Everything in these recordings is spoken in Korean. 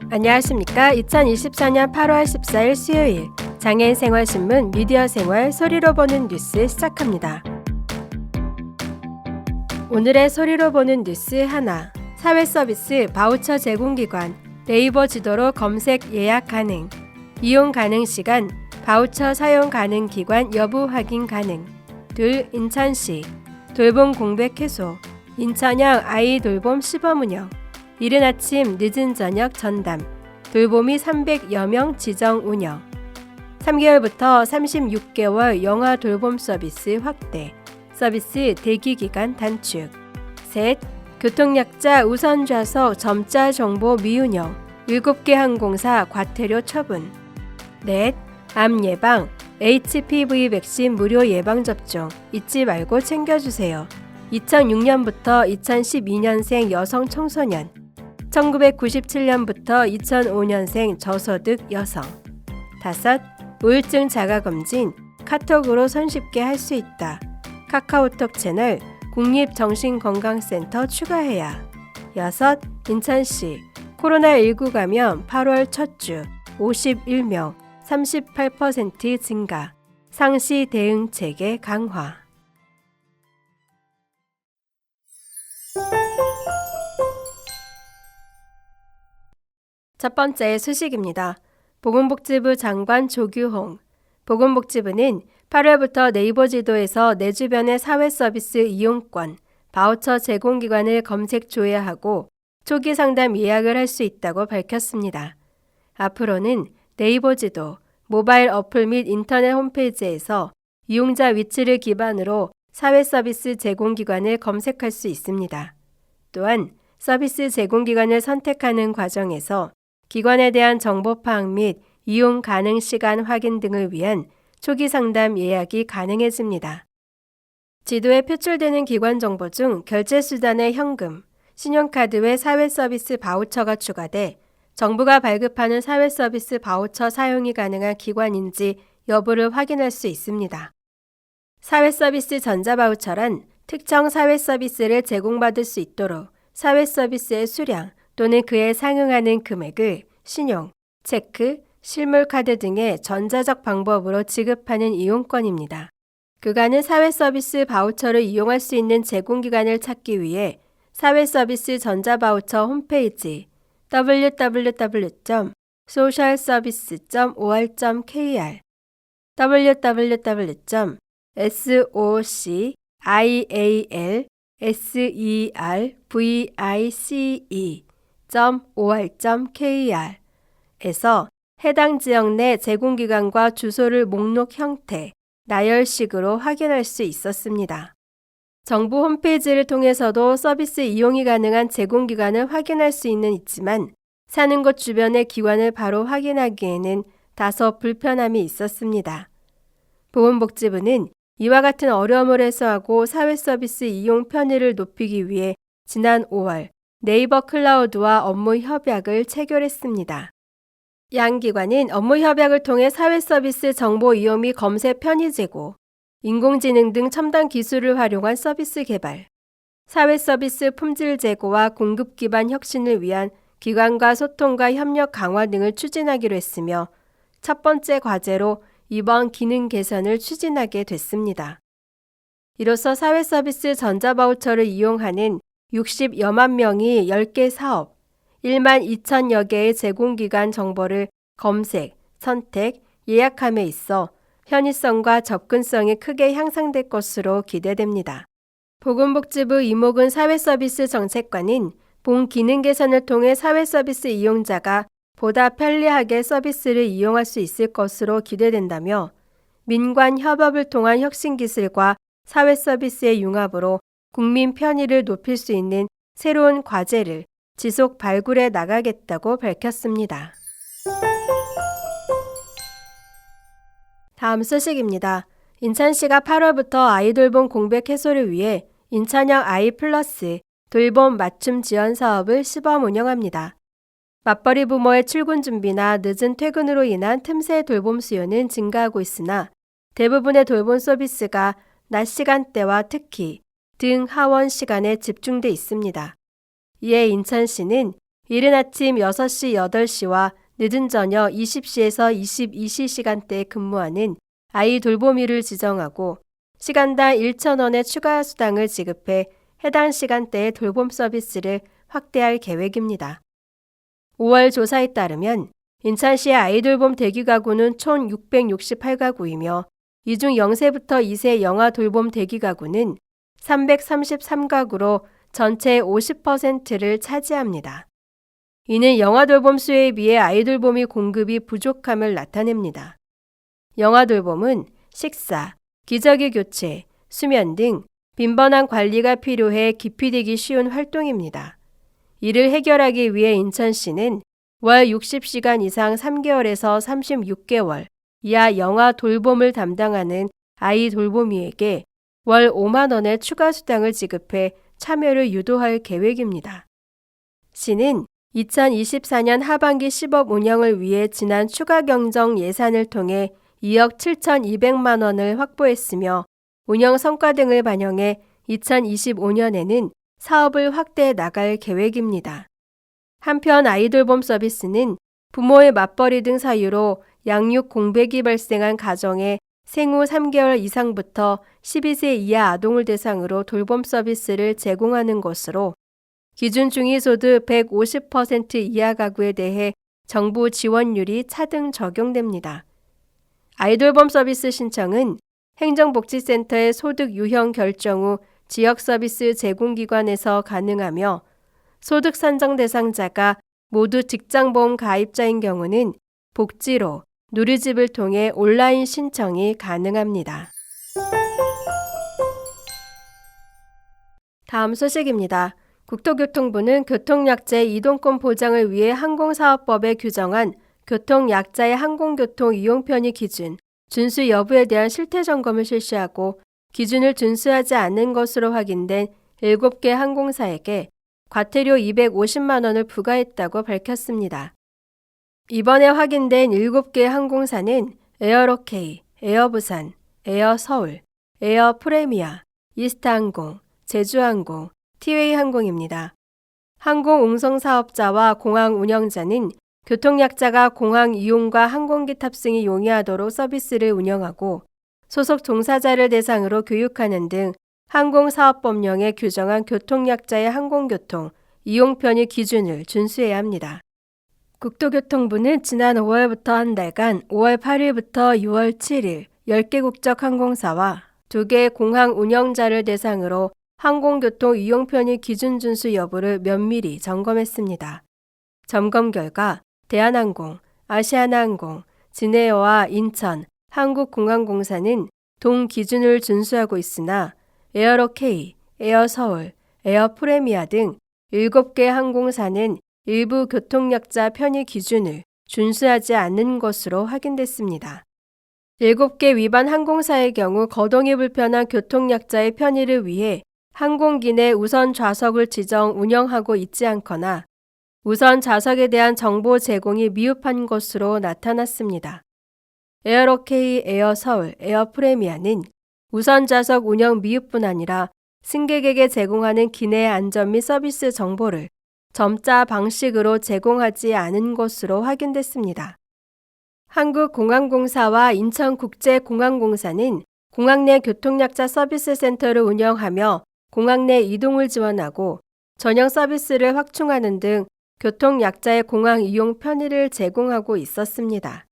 안녕하십니까. 2024년 8월 14일 수요일 장애인생활신문 미디어생활 소리로 보는 뉴스 시작합니다. 오늘의 소리로 보는 뉴스 하나, 사회서비스 바우처 제공기관 네이버 지도로 검색 예약 가능, 이용 가능 시간, 바우처 사용 가능 기관 여부 확인 가능. 둘, 인천시 돌봄 공백 해소, 인천형 아이 돌봄 시범 운영, 이른 아침 늦은 저녁 전담, 돌봄이 300여 명 지정 운영. 3개월부터 36개월 영아 돌봄 서비스 확대, 서비스 대기기간 단축. 셋, 교통약자 우선 좌석 점자 정보 미운영, 7개 항공사 과태료 처분. 넷, 암 예방, HPV 백신 무료 예방접종 잊지 말고 챙겨주세요. 2006년부터 2012년생 여성 청소년, 1997년부터 2005년생 저소득 여성. 다섯, 우울증 자가검진 카톡으로 손쉽게 할 수 있다. 카카오톡 채널 국립정신건강센터 추가해야. 여섯, 인천시 코로나19 감염 8월 첫 주 51명 38% 증가, 상시 대응 체계 강화. 첫 번째 소식입니다. 보건복지부 장관 조규홍. 보건복지부는 8월부터 네이버 지도에서 내 주변의 사회서비스 이용권, 바우처 제공기관을 검색 조회하고 초기 상담 예약을 할 수 있다고 밝혔습니다. 앞으로는 네이버 지도, 모바일 어플 및 인터넷 홈페이지에서 이용자 위치를 기반으로 사회서비스 제공기관을 검색할 수 있습니다. 또한 서비스 제공기관을 선택하는 과정에서 기관에 대한 정보 파악 및 이용 가능 시간 확인 등을 위한 초기 상담 예약이 가능해집니다. 지도에 표출되는 기관 정보 중 결제 수단의 현금, 신용카드 외 사회서비스 바우처가 추가돼 정부가 발급하는 사회서비스 바우처 사용이 가능한 기관인지 여부를 확인할 수 있습니다. 사회서비스 전자바우처란 특정 사회서비스를 제공받을 수 있도록 사회서비스의 수량 또는 그에 상응하는 금액을 신용, 체크, 실물카드 등의 전자적 방법으로 지급하는 이용권입니다. 그간은 사회서비스 바우처를 이용할 수 있는 제공기관을 찾기 위해 사회서비스 전자바우처 홈페이지 www.socialservice.or.kr www.socialservice.or.kr 에서 해당 지역 내 제공기관과 주소를 목록 형태, 나열식으로 확인할 수 있었습니다. 정부 홈페이지를 통해서도 서비스 이용이 가능한 제공기관을 확인할 수는 있지만 사는 곳 주변의 기관을 바로 확인하기에는 다소 불편함이 있었습니다. 보건복지부는 이와 같은 어려움을 해소하고 사회서비스 이용 편의를 높이기 위해 지난 5월 네이버 클라우드와 업무 협약을 체결했습니다. 양 기관은 업무 협약을 통해 사회서비스 정보 이용 및 검색 편의 제고, 인공지능 등 첨단 기술을 활용한 서비스 개발, 사회서비스 품질 제고와 공급 기반 혁신을 위한 기관과 소통과 협력 강화 등을 추진하기로 했으며 첫 번째 과제로 이번 기능 개선을 추진하게 됐습니다. 이로써 사회서비스 전자바우처를 이용하는 60여만 명이 10개 사업, 1만 2천여 개의 제공기관 정보를 검색, 선택, 예약함에 있어 편의성과 접근성이 크게 향상될 것으로 기대됩니다. 보건복지부 이목은 사회서비스 정책관은 본 기능 개선을 통해 사회서비스 이용자가 보다 편리하게 서비스를 이용할 수 있을 것으로 기대된다며 민관 협업을 통한 혁신기술과 사회서비스의 융합으로 국민 편의를 높일 수 있는 새로운 과제를 지속 발굴해 나가겠다고 밝혔습니다. 다음 소식입니다. 인천시가 8월부터 아이돌봄 공백 해소를 위해 인천형 아이 플러스 돌봄 맞춤 지원 사업을 시범 운영합니다. 맞벌이 부모의 출근 준비나 늦은 퇴근으로 인한 틈새 돌봄 수요는 증가하고 있으나 대부분의 돌봄 서비스가 낮 시간대와 특히 등 하원 시간에 집중돼 있습니다. 이에 인천시는 이른 아침 6시, 8시와 늦은 저녁 20시에서 22시 시간대에 근무하는 아이 돌보미를 지정하고 시간당 1,000원의 추가 수당을 지급해 해당 시간대의 돌봄 서비스를 확대할 계획입니다. 5월 조사에 따르면 인천시의 아이돌봄 대기가구는 총 668가구이며 이 중 0세부터 2세 영아 돌봄 대기가구는 333가구로 전체의 50%를 차지합니다. 이는 영아 돌봄 수에 비해 아이돌봄이 공급이 부족함을 나타냅니다. 영아 돌봄은 식사, 기저귀 교체, 수면 등 빈번한 관리가 필요해 기피되기 쉬운 활동입니다. 이를 해결하기 위해 인천시는 월 60시간 이상 3개월에서 36개월 이하 영아 돌봄을 담당하는 아이 돌보미에게 월 5만 원의 추가 수당을 지급해 참여를 유도할 계획입니다. 시는 2024년 하반기 시법 운영을 위해 지난 추가 경정 예산을 통해 2억 7,200만 원을 확보했으며 운영 성과 등을 반영해 2025년에는 사업을 확대해 나갈 계획입니다. 한편 아이돌봄 서비스는 부모의 맞벌이 등 사유로 양육 공백이 발생한 가정에 생후 3개월 이상부터 12세 이하 아동을 대상으로 돌봄 서비스를 제공하는 것으로 기준 중위소득 150% 이하 가구에 대해 정부 지원율이 차등 적용됩니다. 아이돌봄 서비스 신청은 행정복지센터의 소득 유형 결정 후 지역서비스 제공기관에서 가능하며 소득 산정 대상자가 모두 직장보험 가입자인 경우는 복지로, 누리집을 통해 온라인 신청이 가능합니다. 다음 소식입니다. 국토교통부는 교통약자의 이동권 보장을 위해 항공사업법에 규정한 교통약자의 항공교통 이용 편의 기준, 준수 여부에 대한 실태점검을 실시하고 기준을 준수하지 않는 것으로 확인된 7개 항공사에게 과태료 250만 원을 부과했다고 밝혔습니다. 이번에 확인된 7개 항공사는 에어로케이, 에어부산, 에어서울, 에어프레미아, 이스타항공, 제주항공, 티웨이항공입니다. 항공운송사업자와 공항 운영자는 교통약자가 공항 이용과 항공기 탑승이 용이하도록 서비스를 운영하고 소속 종사자를 대상으로 교육하는 등 항공사업법령에 규정한 교통약자의 항공교통, 이용 편의 기준을 준수해야 합니다. 국토교통부는 지난 5월부터 한 달간 5월 8일부터 6월 7일 10개 국적 항공사와 2개 공항 운영자를 대상으로 항공교통 이용 편의 기준 준수 여부를 면밀히 점검했습니다. 점검 결과 대한항공, 아시아나항공, 진에어와 인천, 한국공항공사는 동 기준을 준수하고 있으나 에어로케이, 에어서울, 에어프레미아 등 7개 항공사는 일부 교통약자 편의 기준을 준수하지 않는 것으로 확인됐습니다. 7개 위반 항공사의 경우 거동이 불편한 교통약자의 편의를 위해 항공기 내 우선 좌석을 지정 운영하고 있지 않거나 우선 좌석에 대한 정보 제공이 미흡한 것으로 나타났습니다. 에어로케이, 에어서울, 에어프레미아는 우선 좌석 운영 미흡뿐 아니라 승객에게 제공하는 기내 안전 및 서비스 정보를 점자 방식으로 제공하지 않은 것으로 확인됐습니다. 한국공항공사와 인천국제공항공사는 공항 내 교통약자 서비스 센터를 운영하며 공항 내 이동을 지원하고 전용 서비스를 확충하는 등 교통약자의 공항 이용 편의를 제공하고 있었습니다.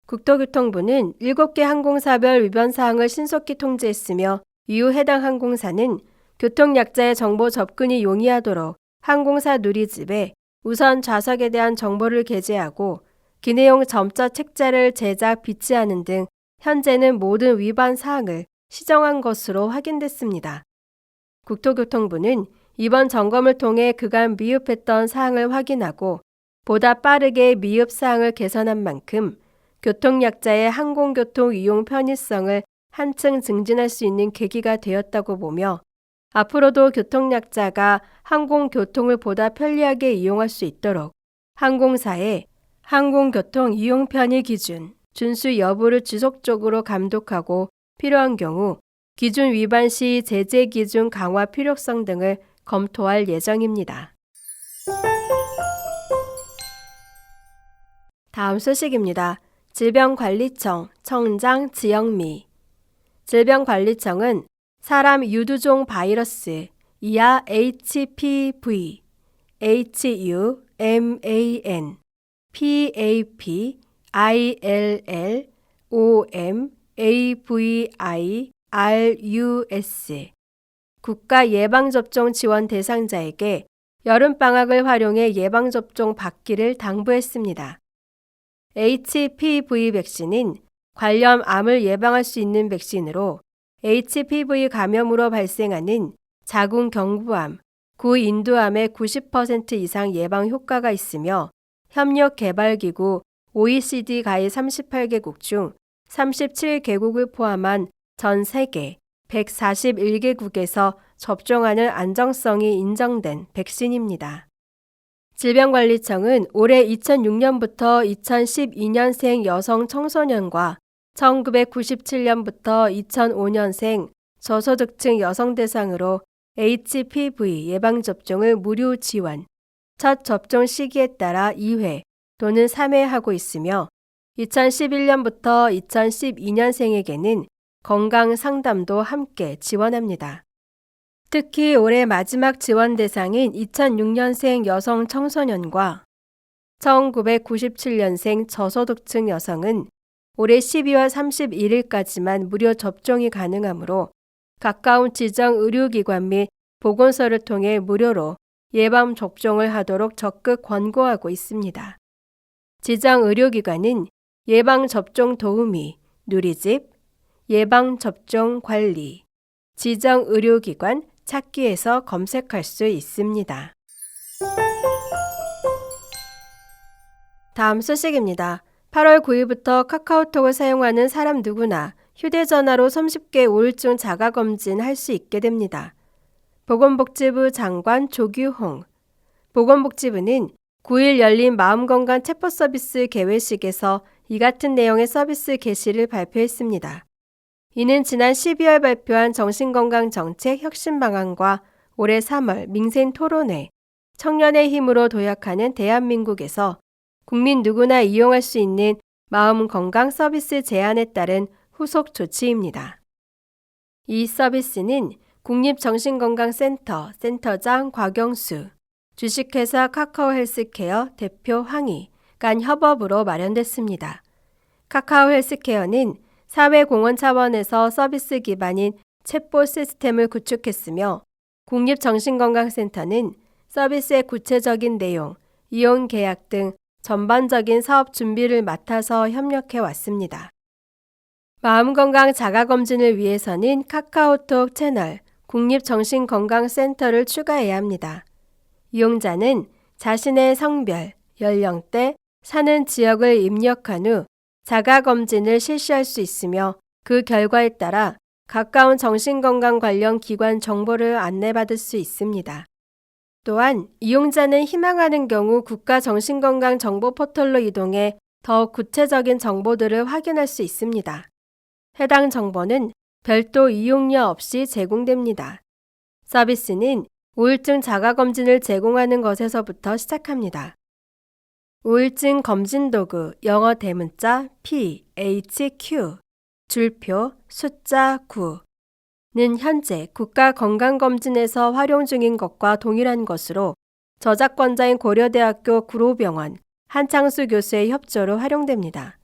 국토교통부는 7개 항공사별 위반 사항을 신속히 통지했으며 이후 해당 항공사는 교통약자의 정보 접근이 용이하도록 항공사 누리집에 우선 좌석에 대한 정보를 게재하고 기내용 점자 책자를 제작, 비치하는 등 현재는 모든 위반 사항을 시정한 것으로 확인됐습니다. 국토교통부는 이번 점검을 통해 그간 미흡했던 사항을 확인하고 보다 빠르게 미흡 사항을 개선한 만큼 교통약자의 항공교통 이용 편의성을 한층 증진할 수 있는 계기가 되었다고 보며 앞으로도 교통약자가 항공교통을 보다 편리하게 이용할 수 있도록 항공사의 항공교통 이용 편의 기준, 준수 여부를 지속적으로 감독하고 필요한 경우 기준 위반 시 제재 기준 강화 필요성 등을 검토할 예정입니다. 다음 소식입니다. 질병관리청 청장 지영미. 질병관리청은 사람 유두종 바이러스 이하 HPV, HUMAN, PAP, ILL, OM, AVI, RUS 국가 예방접종 지원 대상자에게 여름방학을 활용해 예방접종 받기를 당부했습니다. HPV 백신은 관련암을 예방할 수 있는 백신으로 HPV 감염으로 발생하는 자궁경부암, 구인두암의 90% 이상 예방 효과가 있으며 협력개발기구 OECD 가입 38개국 중 37개국을 포함한 전 세계 141개국에서 접종하는 안정성이 인정된 백신입니다. 질병관리청은 올해 2006년부터 2012년생 여성 청소년과 1997년부터 2005년생 저소득층 여성 대상으로 HPV 예방접종을 무료 지원, 첫 접종 시기에 따라 2회 또는 3회 하고 있으며 2011년부터 2012년생에게는 건강 상담도 함께 지원합니다. 특히 올해 마지막 지원 대상인 2006년생 여성 청소년과 1997년생 저소득층 여성은 올해 12월 31일까지만 무료 접종이 가능하므로 가까운 지정 의료기관 및 보건소를 통해 무료로 예방 접종을 하도록 적극 권고하고 있습니다. 지정 의료기관은 예방접종 도우미, 누리집, 예방접종 관리, 지정 의료기관 찾기에서 검색할 수 있습니다. 다음 소식입니다. 8월 9일부터 카카오톡을 사용하는 사람 누구나 휴대전화로 30개 우울증 자가검진 할 수 있게 됩니다. 보건복지부 장관 조규홍. 보건복지부는 9일 열린 마음건강 체포 서비스 개회식에서 이 같은 내용의 서비스 개시를 발표했습니다. 이는 지난 12월 발표한 정신건강정책 혁신 방안과 올해 3월 민생 토론회, 청년의 힘으로 도약하는 대한민국에서 국민 누구나 이용할 수 있는 마음건강 서비스 제안에 따른 후속 조치입니다. 이 서비스는 국립정신건강센터 센터장 곽영수, 주식회사 카카오 헬스케어 대표 황희 간 협업으로 마련됐습니다. 카카오 헬스케어는 사회공헌 차원에서 서비스 기반인 챗봇 시스템을 구축했으며 국립정신건강센터는 서비스의 구체적인 내용, 이용 계약 등 전반적인 사업 준비를 맡아서 협력해 왔습니다. 마음건강 자가검진을 위해서는 카카오톡 채널 국립정신건강센터를 추가해야 합니다. 이용자는 자신의 성별, 연령대, 사는 지역을 입력한 후 자가검진을 실시할 수 있으며 그 결과에 따라 가까운 정신건강 관련 기관 정보를 안내받을 수 있습니다. 또한 이용자는 희망하는 경우 국가정신건강 정보 포털로 이동해 더 구체적인 정보들을 확인할 수 있습니다. 해당 정보는 별도 이용료 없이 제공됩니다. 서비스는 우울증 자가검진을 제공하는 것에서부터 시작합니다. 우울증 검진 도구 영어 대문자 PHQ 줄표 숫자 9는 현재 국가건강검진에서 활용 중인 것과 동일한 것으로 저작권자인 고려대학교 구로병원 한창수 교수의 협조로 활용됩니다.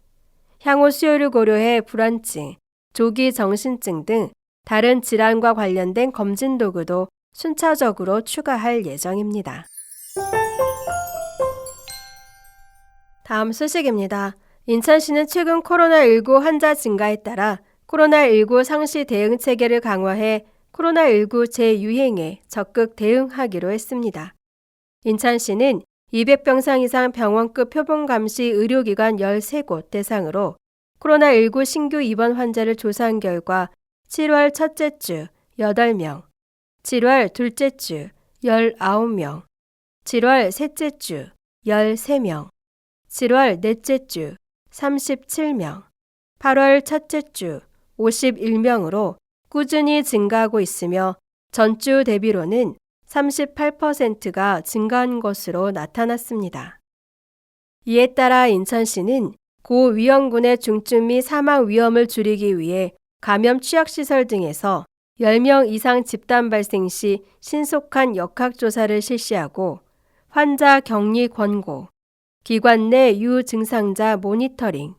향후 수요를 고려해 불안증, 조기 정신증 등 다른 질환과 관련된 검진 도구도 순차적으로 추가할 예정입니다. 다음 소식입니다. 인천시는 최근 코로나19 환자 증가에 따라 코로나19 상시 대응 체계를 강화해 코로나19 재유행에 적극 대응하기로 했습니다. 인천시는 200병상 이상 병원급 표본 감시 의료기관 13곳 대상으로 코로나19 신규 입원 환자를 조사한 결과 7월 첫째 주 8명, 7월 둘째 주 19명, 7월 셋째 주 13명, 7월 넷째 주 37명, 8월 첫째 주 51명으로 꾸준히 증가하고 있으며 전주 대비로는 38%가 증가한 것으로 나타났습니다. 이에 따라 인천시는 고위험군의 중증 및 사망 위험을 줄이기 위해 감염 취약시설 등에서 10명 이상 집단 발생 시 신속한 역학조사를 실시하고 환자 격리 권고, 기관 내 유증상자 모니터링,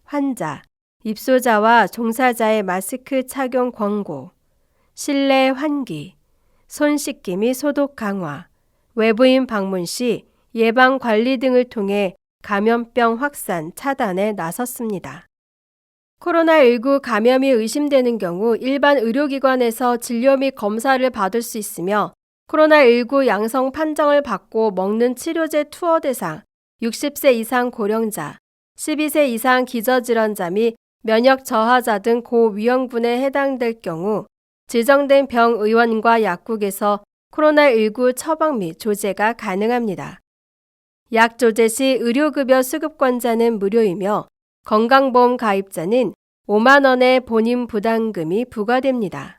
환자, 입소자와 종사자의 마스크 착용 권고, 실내 환기, 손 씻기 및 소독 강화, 외부인 방문 시 예방 관리 등을 통해 감염병 확산 차단에 나섰습니다. 코로나19 감염이 의심되는 경우 일반 의료기관에서 진료 및 검사를 받을 수 있으며 코로나19 양성 판정을 받고 먹는 치료제 투어 대상 60세 이상 고령자, 12세 이상 기저질환자 및 면역 저하자 등 고위험군에 해당될 경우 지정된 병의원과 약국에서 코로나19 처방 및 조제가 가능합니다. 약 조제 시 의료급여 수급권자는 무료이며 건강보험 가입자는 5만 원의 본인 부담금이 부과됩니다.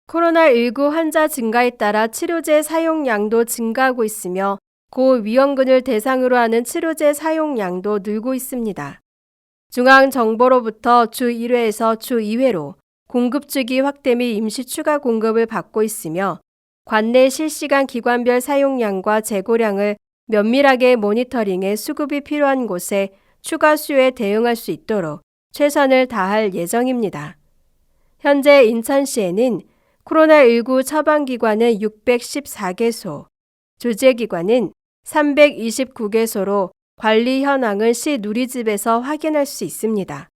코로나19 환자 증가에 따라 치료제 사용량도 증가하고 있으며 고위험군을 대상으로 하는 치료제 사용량도 늘고 있습니다. 중앙정보로부터 주 1회에서 주 2회로 공급주기 확대 및 임시 추가 공급을 받고 있으며 관내 실시간 기관별 사용량과 재고량을 면밀하게 모니터링해 수급이 필요한 곳에 추가 수요에 대응할 수 있도록 최선을 다할 예정입니다. 현재 인천시에는 코로나19 처방기관은 614개소, 조제기관은 329개소로 관리 현황을 시 누리집에서 확인할 수 있습니다.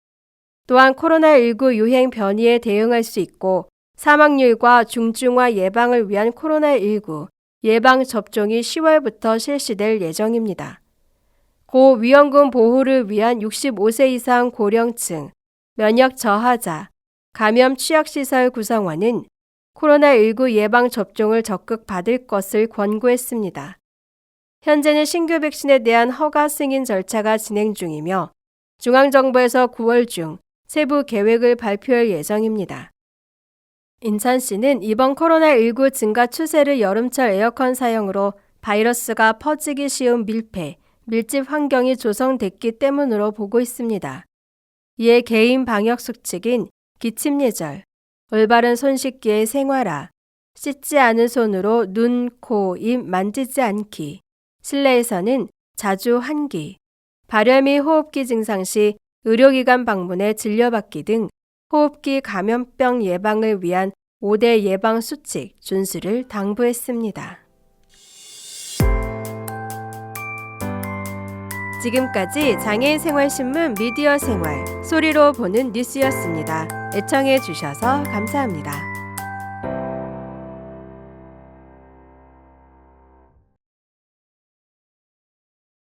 또한 코로나19 유행 변이에 대응할 수 있고 사망률과 중증화 예방을 위한 코로나19 예방접종이 10월부터 실시될 예정입니다. 고위험군 보호를 위한 65세 이상 고령층, 면역 저하자, 감염 취약시설 구성원은 코로나19 예방접종을 적극 받을 것을 권고했습니다. 현재는 신규 백신에 대한 허가 승인 절차가 진행 중이며 중앙정부에서 9월 중 세부 계획을 발표할 예정입니다. 인천시는 이번 코로나19 증가 추세를 여름철 에어컨 사용으로 바이러스가 퍼지기 쉬운 밀폐, 밀집 환경이 조성됐기 때문으로 보고 있습니다. 이에 개인 방역 수칙인 기침 예절, 올바른 손 씻기의 생활화, 씻지 않은 손으로 눈, 코, 입 만지지 않기, 실내에서는 자주 환기, 발열 및 호흡기 증상 시 의료기관 방문해 진료받기 등 호흡기 감염병 예방을 위한 5대 예방 수칙 준수를 당부했습니다. 지금까지 장애인생활신문 미디어생활 소리로 보는 뉴스였습니다. 애청해 주셔서 감사합니다.